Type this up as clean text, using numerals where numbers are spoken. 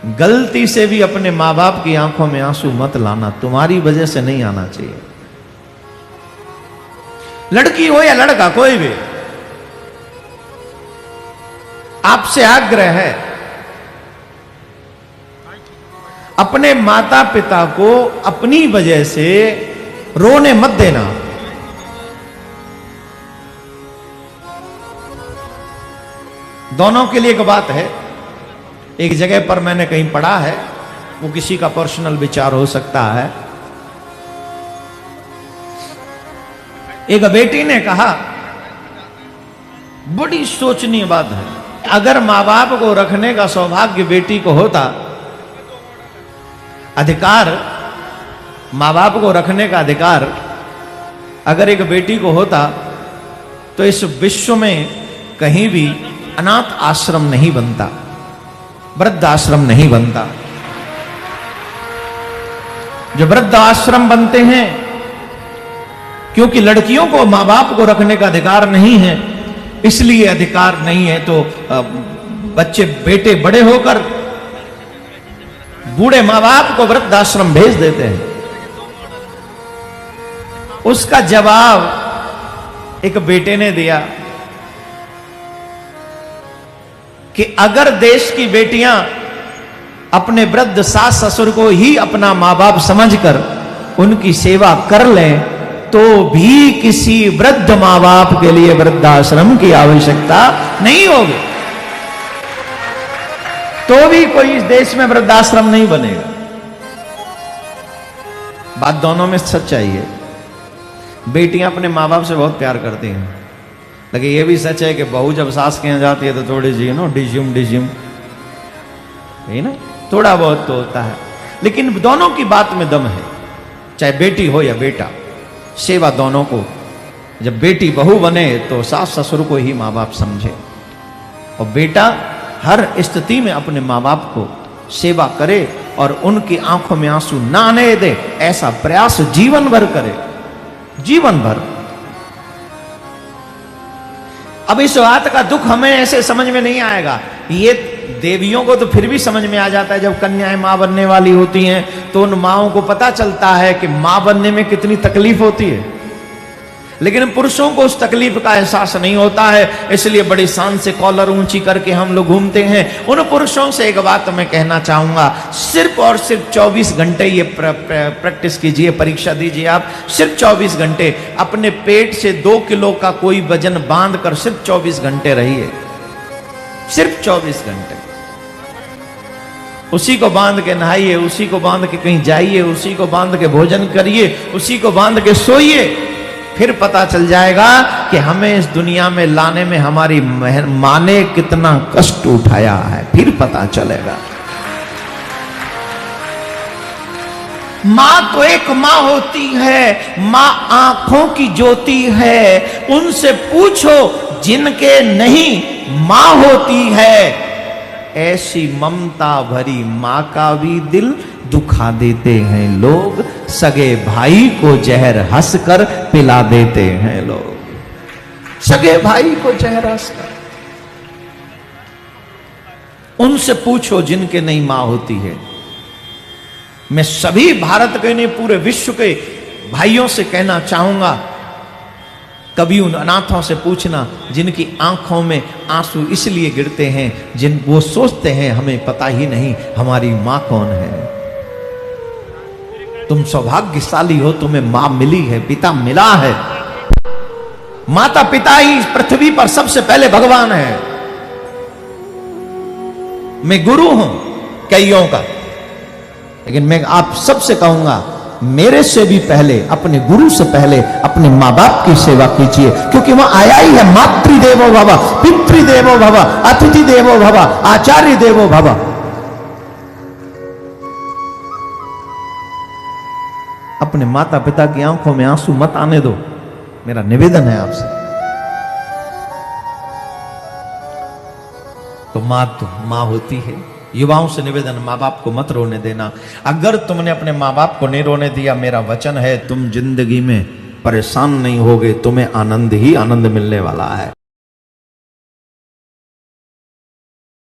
गलती से भी अपने माँ बाप की आंखों में आंसू मत लाना, तुम्हारी वजह से नहीं आना चाहिए। लड़की हो या लड़का, कोई भी, आपसे आग्रह है, अपने माता पिता को अपनी वजह से रोने मत देना। दोनों के लिए एक बात है, एक जगह पर मैंने कहीं पढ़ा है, वो किसी का पर्सनल विचार हो सकता है। एक बेटी ने कहा, बड़ी सोचनीय बात है, अगर मां बाप को रखने का सौभाग्य बेटी को होता, अधिकार, मां बाप को रखने का अधिकार अगर एक बेटी को होता, तो इस विश्व में कहीं भी अनाथ आश्रम नहीं बनता, वृद्ध आश्रम नहीं बनता। जो वृद्ध आश्रम बनते हैं, क्योंकि लड़कियों को मां बाप को रखने का अधिकार नहीं है, इसलिए अधिकार नहीं है तो बच्चे, बेटे बड़े होकर बूढ़े मां बाप को वृद्धाश्रम भेज देते हैं। उसका जवाब एक बेटे ने दिया कि अगर देश की बेटियां अपने वृद्ध सास ससुर को ही अपना मां बाप समझकर उनकी सेवा कर लें, तो भी किसी वृद्ध मां बाप के लिए वृद्धाश्रम की आवश्यकता नहीं होगी, तो भी कोई इस देश में वृद्धाश्रम नहीं बनेगा। बात दोनों में सच्चाई है। बेटियां अपने मां बाप से बहुत प्यार करती हैं, लेकिन यह भी सच है कि बहू जब सास के यहां जाती है तो थोड़ी सी डिज्यूम यही ना, थोड़ा बहुत तो होता है, लेकिन दोनों की बात में दम है, चाहे बेटी हो या बेटा, सेवा दोनों को। जब बेटी बहू बने तो सास ससुर को ही मां बाप समझे, और बेटा हर स्थिति में अपने मां बाप को सेवा करे और उनकी आंखों में आंसू ना आने दे, ऐसा प्रयास जीवन भर करे, जीवन भर। अब इस बात का दुख हमें ऐसे समझ में नहीं आएगा, ये देवियों को तो फिर भी समझ में आ जाता है। जब कन्याएं मां बनने वाली होती हैं तो उन माओं को पता चलता है कि मां बनने में कितनी तकलीफ होती है, लेकिन पुरुषों को उस तकलीफ का एहसास नहीं होता है, इसलिए बड़ी शान से कॉलर ऊंची करके हम लोग घूमते हैं। उन पुरुषों से एक बात मैं कहना चाहूंगा, सिर्फ और सिर्फ 24 घंटे ये प्रैक्टिस कीजिए, परीक्षा दीजिए। आप सिर्फ 24 घंटे अपने पेट से 2 किलो का कोई वजन बांध कर सिर्फ 24 घंटे रहिए, सिर्फ 24 घंटे। उसी को बांध के नहाइए, उसी को बांध के कहीं जाइए, उसी को बांध के भोजन करिए, उसी को बांध के सोइए, फिर पता चल जाएगा कि हमें इस दुनिया में लाने में हमारी मां ने कितना कष्ट उठाया है, फिर पता चलेगा। मां तो एक मां होती है, मां आंखों की ज्योति है, उनसे पूछो जिनके नहीं मां होती है, ऐसी ममता भरी मां का भी दिल दुखा देते हैं लोग, सगे भाई को जहर हंसकर पिला देते हैं लोग, सगे भाई को जहर हंसकर। उनसे पूछो जिनके नहीं मां होती है। मैं सभी भारत के नहीं, पूरे विश्व के भाइयों से कहना चाहूंगा, कभी उन अनाथों से पूछना जिनकी आंखों में आंसू इसलिए गिरते हैं, जिन वो सोचते हैं हमें पता ही नहीं हमारी मां कौन है। तुम सौभाग्यशाली हो, तुम्हें मां मिली है, पिता मिला है। माता पिता ही पृथ्वी पर सबसे पहले भगवान है। मैं गुरु हूं कईयों का, लेकिन मैं आप सबसे कहूंगा, मेरे से भी पहले, अपने गुरु से पहले अपने मां बाप की सेवा कीजिए, क्योंकि वहां आया ही है, मातृदेवो भव, पितृदेवो भव, अतिथि देवो भव, आचार्य देवो भव। अपने माता पिता की आंखों में आंसू मत आने दो, मेरा निवेदन है आपसे। तो मां होती है। युवाओं से निवेदन, मां बाप को मत रोने देना। अगर तुमने अपने मां बाप को नहीं रोने दिया, मेरा वचन है, तुम जिंदगी में परेशान नहीं होगे, तुम्हें आनंद ही आनंद मिलने वाला है।